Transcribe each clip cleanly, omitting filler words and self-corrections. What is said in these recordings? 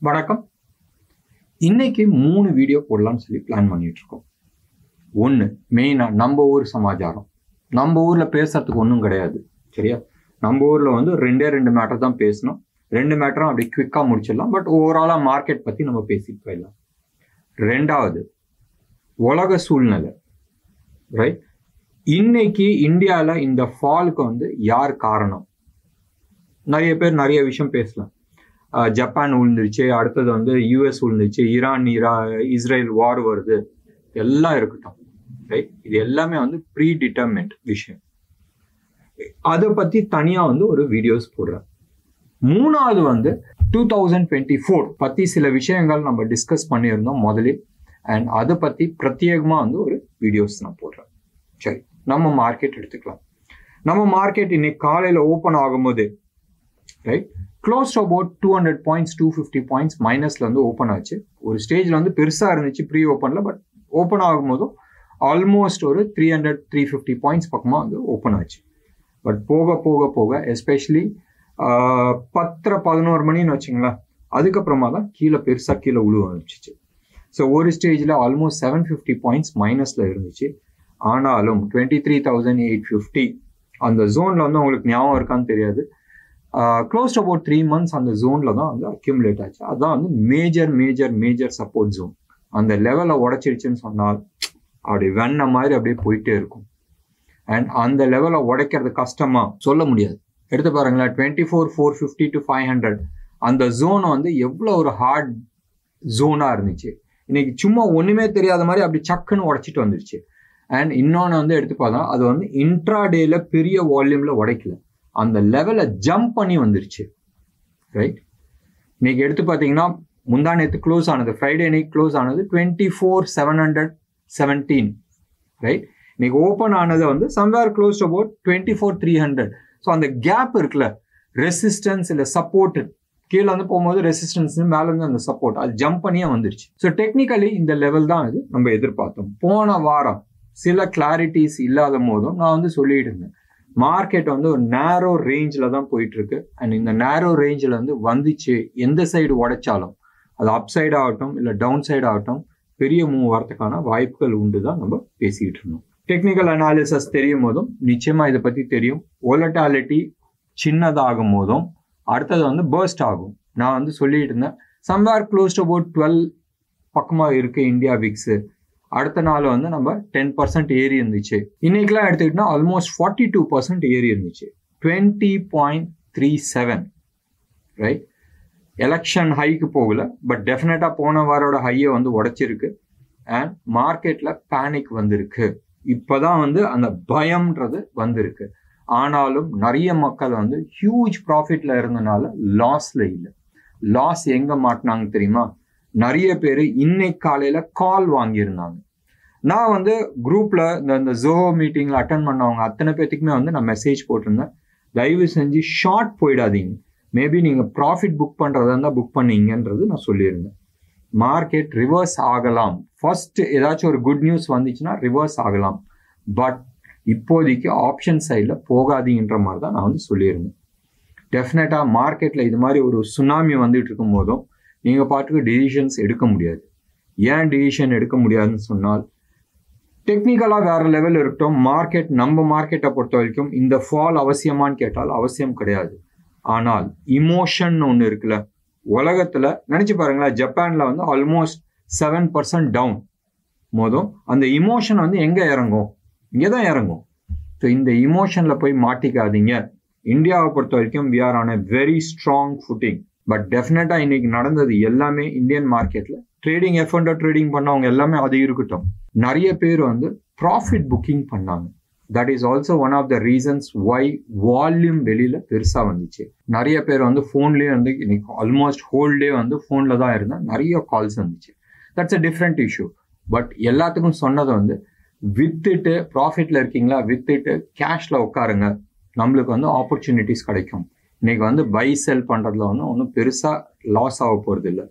வணக்கம். இன்னைக்கு 3 வீடியோ போடலாம்னு சொல்லி பிளான் பண்ணிட்டு இருக்கோம். ஒன்று மெயினா நம்ம ஊர் சமாச்சாரம். நம்ம ஊர்ல பேசுறதுக்கு ஒன்றும் கிடையாது, சரியா? நம்ம ஊர்ல வந்து ரெண்டு மேட்டர் தான் பேசணும். 2 மேட்டரும் அப்படி குவிக்கா முடிச்சிடலாம். பட் ஓவராலா மார்க்கெட் பத்தி நம்ம பேசிட்டு போயிடலாம். ரெண்டாவது உலக சூழ்நிலை, ரைட்? இன்னைக்கு இந்தியாவில் இந்த ஃபாலுக்கு வந்து யார் காரணம்? நிறைய பேர் நிறைய விஷயம் பேசலாம். ஜப்பான் விழுந்துருச்சு, அடுத்தது வந்து யூஎஸ் விழுந்துருச்சு, இஸ்ரேல் வார் வருது, எல்லாம் இருக்கட்டும், ரைட்? இது எல்லாமே வந்து ப்ரீ டிட்டர்மெண்ட் விஷயம். அதை பத்தி தனியா வந்து ஒரு வீடியோஸ் போடுறேன். மூணாவது வந்து 2024 பத்தி சில விஷயங்கள் நம்ம டிஸ்கஸ் பண்ணியிருந்தோம் முதலில். அண்ட் அதை பத்தி பிரத்யேகமா வந்து ஒரு வீடியோஸ் நான் போடுறேன். சரி, நம்ம மார்க்கெட் எடுத்துக்கலாம். நம்ம மார்க்கெட் இன்னைக்கு காலையில ஓப்பன் ஆகும்போது, right, close to about 200 points 250 points மைனஸ்ல வந்து ஓப்பன் ஆச்சு. ஒரு ஸ்டேஜ்ல வந்து பெருசா இருந்துச்சு ப்ரீ ஓப்பன்ல. பட் ஓப்பன் ஆகும்போதும் ஆல்மோஸ்ட் ஒரு 300-350 பாயிண்ட்ஸ் பக்கமா வந்து ஓப்பன் ஆச்சு. பட் போக போக போக எஸ்பெஷலி 10-11 மணின்னு வச்சுங்களேன், அதுக்கப்புறமா தான் பெருசா கீழே உழுவ ஆரம்பிச்சிச்சு. ஸோ ஒரு ஸ்டேஜ்ல ஆல்மோஸ்ட் 750 பாயிண்ட்ஸ் மைனஸ்ல இருந்துச்சு. ஆனாலும் 23,850 அந்த ஜோன்ல வந்து உங்களுக்கு ஞாபகம் இருக்கான்னு தெரியாது, க்ளோஸ் அபவுட் 3 months அந்த ஜோன்ல தான் வந்து அக்யூமுலேட் ஆச்சு. அதான் வந்து மேஜர் சப்போர்ட் ஜோன். அந்த லெவலை உடைச்சிருச்சுன்னு சொன்னால் அப்படி வெண்ண மாதிரி அப்படியே போயிட்டே இருக்கும். அண்ட் அந்த லெவலை உடைக்கிறது கஷ்டமா சொல்ல முடியாது. எடுத்து பாருங்களேன், 24,450 to 500 அந்த ஜோன் வந்து எவ்வளோ ஒரு ஹார்ட் ஜோனா இருந்துச்சு. இன்னைக்கு சும்மா ஒண்ணுமே தெரியாத மாதிரி அப்படி சக்குன்னு உடைச்சிட்டு வந்துருச்சு. அண்ட் இன்னொன்று வந்து எடுத்து பார்த்தா அது வந்து இன்ட்ராடேல பெரிய வால்யூம்ல உடைக்கல, அந்த லெவலை ஜம்ப் பண்ணி வந்துருச்சு, ரைட்? இன்னைக்கு எடுத்து பார்த்தீங்கன்னா முந்தா நேற்று க்ளோஸ் ஆனது, ஃப்ரைடே நைட் க்ளோஸ் ஆனது 24,717, ரைட்? இன்னைக்கு ஓப்பன் ஆனது வந்து சம்வேர் க்ளோஸ் அபவுட் 24,300. ஸோ அந்த கேப் இருக்குல்ல, ரெசிஸ்டன்ஸ் இல்லை சப்போர்ட், கீழே வந்து போகும்போது ரெசிஸ்டன்ஸ், மேலே வந்து அந்த சப்போர்ட், அது ஜம்ப் பண்ணியே வந்துருச்சு. ஸோ டெக்னிக்கலி இந்த லெவல் தான் இது நம்ம எதிர்பார்த்தோம். போன வாரம் சில கிளாரிட்டிஸ் இல்லாத போதும் நான் வந்து சொல்லிட்டு இருந்தேன், மார்க்கெட் வந்து ஒரு நேரோ ரேஞ்சில் தான் போயிட்டு இருக்கு. அண்ட் இந்த நேரோ ரேஞ்சில் வந்து வந்துச்சு, எந்த சைடு உடைச்சாலும் அது அப் சைடு ஆகட்டும் இல்லை டவுன் சைடு ஆகட்டும் பெரிய மூவ் வரதுக்கான வாய்ப்புகள் உண்டு தான் நம்ம பேசிக்கிட்டு இருந்தோம். டெக்னிக்கல் அனாலிசிஸ் தெரியும் போதும் நிச்சயமா இதை பற்றி தெரியும். வோலட்டாலிட்டி சின்னதாகும் போதும் அடுத்தது வந்து பர்ஸ்ட் ஆகும். நான் வந்து சொல்லிட்டு இருந்தேன், சம்வேர் க்ளோஸ் டு அபவுட் 12 பக்கமாக இருக்கு இந்தியா விக்ஸ். அடுத்த நாள் வந்து நம்ம 10% ஏறி இருந்துச்சு. இன்னைக்கெல்லாம் எடுத்துக்கிட்டோம்னா ஆல்மோஸ்ட் 42% ஏறி இருந்துச்சு, 20.37, ரைட்? எலெக்ஷன் ஹைக்கு போகல, பட் டெஃபினட்டா போன வாரோட ஹையை வந்து உடைச்சிருக்கு. அண்ட் மார்க்கெட்ல பேனிக் வந்திருக்கு. இப்பதான் வந்து அந்த பயம்ன்றது வந்திருக்கு. ஆனாலும் நிறைய மக்கள் வந்து ஹியூஜ் ப்ராஃபிட்ல இருந்தனால லாஸ்ல இல்லை. லாஸ் எங்க மாட்டினாங்க தெரியுமா? நிறைய பேர் இன்னைக்கு காலையில கால் வாங்கியிருந்தாங்க. நான் வந்து குரூப்ல இந்த ஜோஹோ மீட்டிங்ல அட்டன் பண்ணவங்க அத்தனை பேத்துக்குமே வந்து நான் மெசேஜ் போட்டிருந்தேன், தயவு செஞ்சு ஷார்ட் போயிடாதீங்க, மேபி நீங்க ப்ராஃபிட் புக் பண்றதா இருந்தால் புக் பண்ணீங்கன்றது நான் சொல்லியிருந்தேன். மார்க்கெட் ரிவர்ஸ் ஆகலாம், ஃபர்ஸ்ட் ஏதாச்சும் ஒரு குட் நியூஸ் வந்துச்சுன்னா ரிவர்ஸ் ஆகலாம், பட் இப்போதைக்கு ஆப்ஷன் சைடில் போகாதீங்கன்ற மாதிரி தான் நான் வந்து சொல்லியிருந்தேன். டெஃபினட்டா மார்க்கெட்ல இது மாதிரி ஒரு சுனாமி வந்துட்டு இருக்கும் போதும் நீங்க பாட்டுக்கு டிசிஷன்ஸ் எடுக்க முடியாது. ஏன் டிசிஷன் எடுக்க முடியாதுன்னு சொன்னால், டெக்னிக்கலா வேற லெவல் இருக்கட்டும், மார்க்கெட் நம்ம மார்க்கெட்டை பொறுத்த வரைக்கும் இந்த ஃபால் அவசியமானு கேட்டால் அவசியம் கிடையாது. ஆனால் இமோஷன் ஒன்று இருக்குல்ல, உலகத்துல நினைச்சு பாருங்களேன், ஜப்பான்ல வந்து ஆல்மோஸ்ட் 7% டவுன் போதும் அந்த இமோஷன் வந்து எங்க இறங்கும்? இங்கதான் இறங்கும். ஸோ இந்த இமோஷன்ல போய் மாட்டிக்காதீங்க. இந்தியாவை பொறுத்த வரைக்கும் we are on a very strong footing. But டெஃபினட்டா இன்னைக்கு நடந்தது எல்லாமே இந்தியன் மார்க்கெட்ல ட்ரேடிங் எஃப்என்டோ ட்ரேடிங் பண்ணவங்க எல்லாமே அது இருக்கட்டும், நிறைய பேர் வந்து ப்ராஃபிட் புக்கிங் பண்ணாங்க. That is also one of the reasons why volume வெளியில பெருசா வந்துச்சு. நிறைய பேர் வந்து ஃபோன்லேயே வந்து இன்னைக்கு ஆல்மோஸ்ட் ஹோல் டே வந்து ஃபோன்ல தான் இருந்தா நிறைய கால்ஸ் வந்துச்சு. That's a different issue. But எல்லாத்துக்கும் சொன்னதை வந்து வித்துட்டு ப்ராஃபிட்ல இருக்கீங்களா, வித்துட்டு கேஷ்ல உட்காருங்க, நம்மளுக்கு வந்து ஆப்பர்ச்சுனிட்டிஸ் கிடைக்கும். இன்னைக்கு வந்து பை செல் பண்றதுல வந்து ஒன்றும் பெருசா லாஸ் ஆக போறது இல்லை.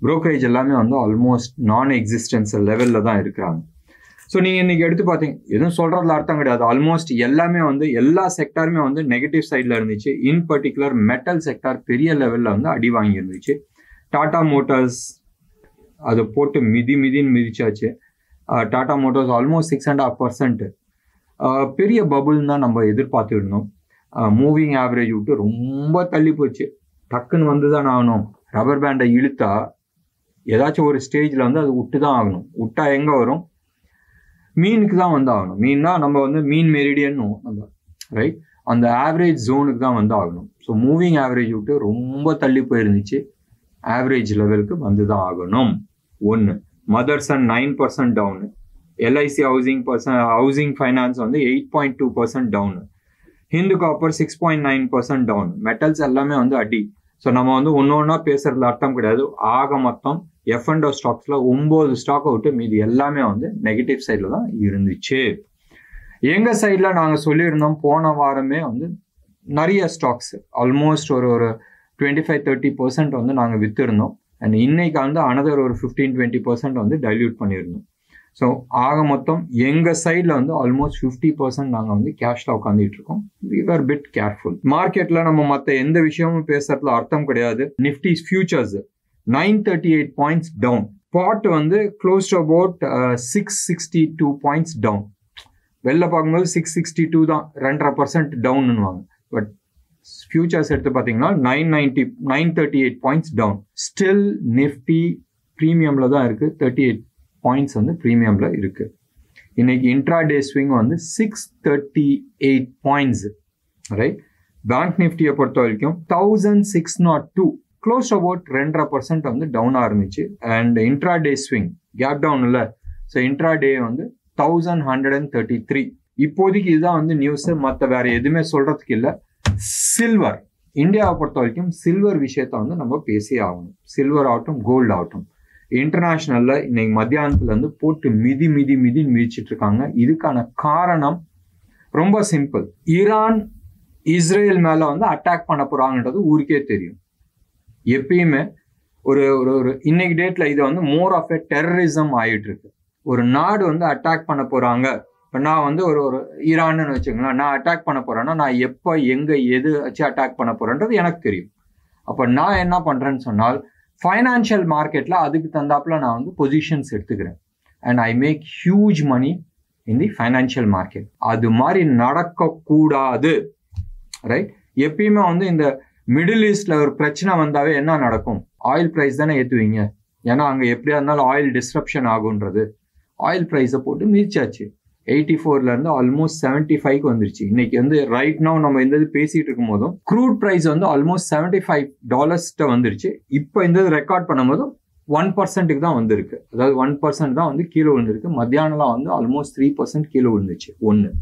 புரோக்கரேஜ் எல்லாமே வந்து ஆல்மோஸ்ட் நான் எக்ஸிஸ்டன்ஸ் லெவல்ல தான் இருக்கிறாங்க. ஸோ நீங்கள் இன்னைக்கு எடுத்து பார்த்தீங்க, எதுவும் சொல்றதுல அர்த்தம் கிடையாது. ஆல்மோஸ்ட் எல்லாமே வந்து எல்லா செக்டாருமே வந்து நெகட்டிவ் சைடில் இருந்துச்சு. இன் பர்டிகுலர் மெட்டல் செக்டார் பெரிய லெவலில் வந்து அடி வாங்கி இருந்துச்சு. டாடா மோட்டார்ஸ் அதை போட்டு மிதின்னு மிதிச்சாச்சு. Tata Motors almost 6.5%. பெரிய பபுள்னு தான் நம்ம எதிர்பார்த்துருந்தோம். மூவிங் ஆவரேஜ் விட்டு ரொம்ப தள்ளி போச்சு. டக்குன்னு வந்து தான் ஆகணும். ரப்பர் பேண்டை இழுத்தா ஏதாச்சும் ஒரு ஸ்டேஜில் வந்து அது விட்டு தான் ஆகணும். விட்டா எங்கே வரும்? மீனுக்கு தான் வந்து ஆகணும். மீன்னா நம்ம வந்து மீன் மெரிடியன் நம்ம ரைட், அந்த ஆவரேஜ் ஜோனுக்கு தான் வந்து ஆகணும். ஸோ மூவிங் ஆவரேஜ் விட்டு ரொம்ப தள்ளி போயிருந்துச்சு. ஆவரேஜ் லெவலுக்கு வந்து தான் ஆகணும். ஒன்று. Motherson 9% down. LIC housing finance வந்து 8.2% down. Hindu copper 6.9% down. Metals எல்லாமே வந்து அடி. ஸோ நம்ம வந்து ஒன்று ஒன்றா பேசுறதுல அர்த்தம் கிடையாது. ஆக மொத்தம் F&O ஸ்டாக்ஸில் 9 ஸ்டாக்கை விட்டு மீதி எல்லாமே வந்து நெகட்டிவ் சைடில் தான் இருந்துச்சு. எங்கள் சைடில் நாங்கள் சொல்லியிருந்தோம் போன வாரமே வந்து நிறைய ஸ்டாக்ஸ் ஆல்மோஸ்ட் ஒரு 25-30% வந்து நாங்கள் விற்றுருந்தோம். அண்ட் இன்னைக்கு வந்து அனதர் ஒரு 15-20% வந்து டைல்யூட் பண்ணியிருந்தோம். ஸோ ஆக மொத்தம் எங்கள் சைடில் வந்து ஆல்மோஸ்ட் 50% நாங்கள் வந்து கேஷில் உட்காந்துட்டு இருக்கோம். We are bit careful. மார்க்கெட்டில் நம்ம மற்ற எந்த விஷயமும் பேசுறதுல அர்த்தம் கிடையாது. Nifty futures 938 points down. Spot வந்து close to about 662 points down. வெளில பார்க்கும்போது 662 தான் 2.5% டவுன்னுவாங்க. பட் ஃபியூச்சர்ஸ் எடுத்து பார்த்தீங்கன்னா 938 பாயிண்ட்ஸ் டவுன். ஸ்டில் நிஃப்டி ப்ரீமியமில் தான் இருக்குது. 38 பாயிண்ட்ஸ் வந்து ப்ரீமியமில் இருக்குது. இன்னைக்கு இன்ட்ராடே ஸ்விங் வந்து 638 பாயிண்ட்ஸ் ரைட். பேங்க் நிஃப்டியை பொறுத்த வரைக்கும் 1602 க்ளோஸ் அபவுட் 2.5% வந்து டவுனாக இருந்துச்சு. And intraday swing gap down இல்லை. ஸோ இன்ட்ராடே வந்து 1133. இப்போதைக்கு இதுதான் வந்து நியூஸு. மற்ற வேற எதுவுமே சொல்றதுக்கு இல்லை. சில்வர், இந்தியாவை பொறுத்த வரைக்கும் சில்வர் விஷயத்த வந்து நம்ம பேசி ஆகணும். சில்வர் ஆகட்டும், கோல்டு ஆகட்டும், இன்டர்நேஷனல்ல இன்னைக்கு மத்தியானத்துல இருந்து போட்டு மிதிச்சிட்டு இருக்காங்க. இதுக்கான காரணம் ரொம்ப சிம்பிள். ஈரான் இஸ்ரேல் மேல வந்து அட்டாக் பண்ண போறாங்கன்றது ஊருக்கே தெரியும். எப்பயுமே ஒரு இன்னைக்கு டேட்ல இது வந்து மோர் ஆஃப் எ டெரரிசம் ஆயிட்டு இருக்கு. ஒரு நாடு வந்து அட்டாக் பண்ண போறாங்க. இப்போ நான் வந்து ஒரு ஈரான்னு வச்சுக்கோங்களேன், நான் அட்டாக் பண்ண போறேன்னா நான் எப்போ எங்க எது வச்சு அட்டாக் பண்ண போறேன்றது எனக்கு தெரியும். அப்போ நான் என்ன பண்றேன்னு சொன்னால் ஃபைனான்ஷியல் மார்க்கெட்ல அதுக்கு தந்தாப்புல நான் வந்து பொசிஷன்ஸ் எடுத்துக்கிறேன். And I make huge money in the financial market. அது மாதிரி நடக்கக்கூடாது ரைட். எப்பயுமே வந்து இந்த மிடில் ஈஸ்ட்ல ஒரு பிரச்சனை வந்தாவே என்ன நடக்கும்? ஆயில் பிரைஸ் தானே ஏற்றுவீங்க. ஏன்னா அங்கே எப்படியா இருந்தாலும் ஆயில் டிஸ்ரப்ஷன் ஆகுன்றது. ஆயில் ப்ரைஸை போட்டு மிதிச்சாச்சு. 84ல இருந்து ஆல்மோஸ்ட் 75க்கு வந்துருச்சு. இன்னைக்கு வந்து ரைட் நவ் நம்ம இந்த பேசிட்டு இருக்கும் போதும் க்ரூட் பிரைஸ் வந்து ஆல்மோஸ்ட் $75 வந்துருச்சு. இப்போ இந்த ரெக்கார்ட் பண்ணும் போதும் 1%க்கு தான் வந்திருக்கு. அதாவது 1% தான் வந்து கீழே விழுந்திருக்கு. மத்தியானம்லாம் வந்து ஆல்மோஸ்ட் 3% கீழே விழுந்துச்சு. ஒன்று.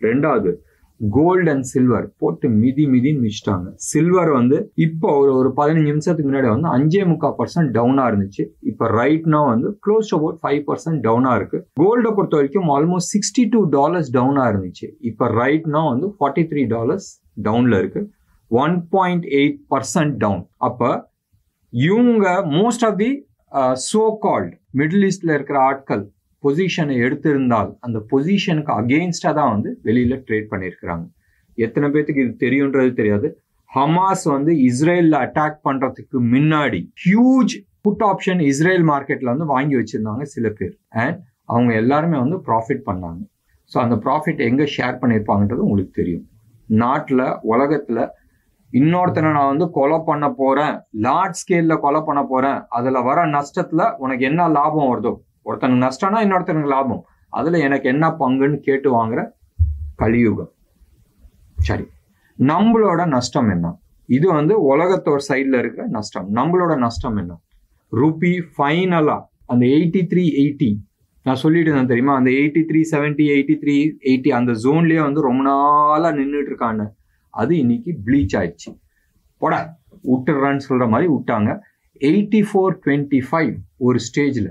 ரெண்டாவது, கோல்டு அண்ட் சில்வர் போட்டு மிதின்னு மிதிச்சிட்டாங்க. சில்வர் வந்து இப்போ ஒரு 15 நிமிஷத்துக்கு முன்னாடி வந்து 5.25% டவுனா இருந்துச்சு. இப்போ ரைட் நவ் வந்து க்ளோஸ் அபவுட் 5% டவுனா இருக்கு. கோல்டை பொறுத்த வரைக்கும் ஆல்மோஸ்ட் $62 டவுனா இருந்துச்சு. இப்போ ரைட் நவ் வந்து $43 டவுன்ல இருக்கு. 1.8% டவுன். அப்ப இவங்க most of the so called middle ஈஸ்ட்ல இருக்கிற ஆட்கள் பொசிஷனை எடுத்திருந்தால் அந்த பொசிஷனுக்கு அகெயின்ஸ்டா தான் வந்து வெளியில ட்ரேட் பண்ணியிருக்கிறாங்க. எத்தனை பேத்துக்கு இது தெரியுன்றது தெரியாது. ஹமாஸ் வந்து இஸ்ரேல்ல அட்டாக் பண்றதுக்கு முன்னாடி ஹியூஜ் புட் ஆப்ஷன் இஸ்ரேல் மார்க்கெட்ல வந்து வாங்கி வச்சிருந்தாங்க சில பேர். அண்ட் அவங்க எல்லாருமே வந்து ப்ராஃபிட் பண்ணாங்க. ஸோ அந்த ப்ராஃபிட் எங்க ஷேர் பண்ணியிருப்பாங்கன்றது உங்களுக்கு தெரியும். நாட்டில் உலகத்துல இன்னொருத்தனை நான் வந்து கொலை பண்ண போறேன், லார்ஜ் ஸ்கேல்ல கொலை பண்ண போறேன், அதுல வர நஷ்டத்துல உனக்கு என்ன லாபம் வருதோ, ஒருத்தனுக்கு நஷ்டம்னா இன்னொருத்தனுக்கு லாபம், அதுல எனக்கு என்ன பங்குன்னு கேட்டு வாங்குற கலியுகம். சரி, நம்மளோட நஷ்டம் என்ன? இது வந்து உலகத்தோட சைட்ல இருக்கிற நஷ்டம். நம்மளோட நஷ்டம் என்ன? ரூபி ஃபைனலா அந்த 83.80 நான் சொல்லிட்டு இருந்தேன் தெரியுமா, அந்த 83.70 83.80 அந்த ஜோன்லயே வந்து ரொம்ப நாளா நின்றுட்டு இருக்கான்னு, அது இன்னைக்கு ப்ளீச் ஆயிடுச்சு. போட விட்டுறான்னு சொல்ற மாதிரி விட்டாங்க. 84.25 ஒரு ஸ்டேஜ்ல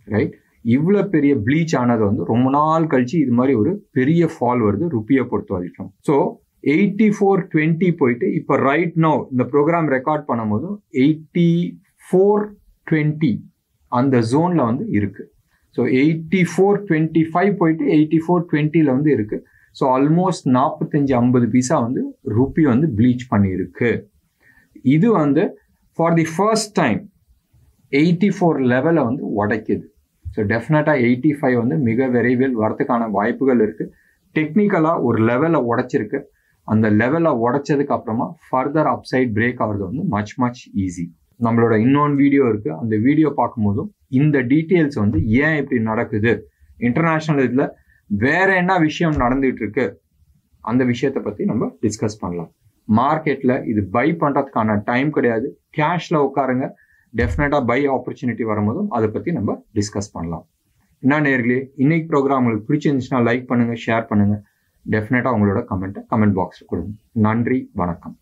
ரைட். இவ்வளோ பெரிய ப்ளீச் ஆனது வந்து ரொம்ப நாள் கழிச்சு இது மாதிரி ஒரு பெரிய ஃபால் வருது ருப்பியை பொறுத்த வரைக்கும். ஸோ 84.20 போயிட்டு இப்போ ரைட் நவ் இந்த ப்ரோக்ராம் ரெக்கார்ட் பண்ணும் போது 84.20 அந்த ஜோன்ல வந்து இருக்கு. ஸோ 84.25 போயிட்டு 84.20ல வந்து இருக்கு. ஸோ ஆல்மோஸ்ட் 45-50 பைசா வந்து ருப்பி வந்து ப்ளீச் பண்ணியிருக்கு. இது வந்து ஃபார் தி ஃபர்ஸ்ட் டைம் 84 லெவலை வந்து உடைக்குது. ஸோ டெஃபினட்டாக 85 வந்து மிக விரைவில் வரதுக்கான வாய்ப்புகள் இருக்குது. டெக்னிக்கலாக ஒரு லெவலை உடைச்சிருக்கு. அந்த லெவலை உடைச்சதுக்கு அப்புறமா ஃபர்தர் அப்சைட் பிரேக் ஆகிறது வந்து மச் ஈஸி. நம்மளோட இன்னொன்று வீடியோ இருக்குது. அந்த வீடியோ பார்க்கும்போதும் இந்த டீட்டெயில்ஸ் வந்து ஏன் இப்படி நடக்குது, இன்டர்நேஷ்னல் இதில் வேற என்ன விஷயம் நடந்துகிட்டு இருக்கு, அந்த விஷயத்தை பற்றி நம்ம டிஸ்கஸ் பண்ணலாம். மார்க்கெட்டில் இது பை பண்ணுறதுக்கான டைம் கிடையாது. கேஷில் உட்காருங்க. டெஃபினட்டாக பை ஆப்பர்ச்சுனிட்டி வரும்போதும் அதை பற்றி நம்ம டிஸ்கஸ் பண்ணலாம். என்ன நேர்களே, இன்னைக்கு ப்ரோக்ராம் உங்களுக்கு பிடிச்சிருந்துச்சுன்னா லைக் பண்ணுங்கள், ஷேர் பண்ணுங்கள். டெஃபினட்டாக உங்களோட கமெண்ட் பாக்ஸில் கொடுங்க. நன்றி, வணக்கம்.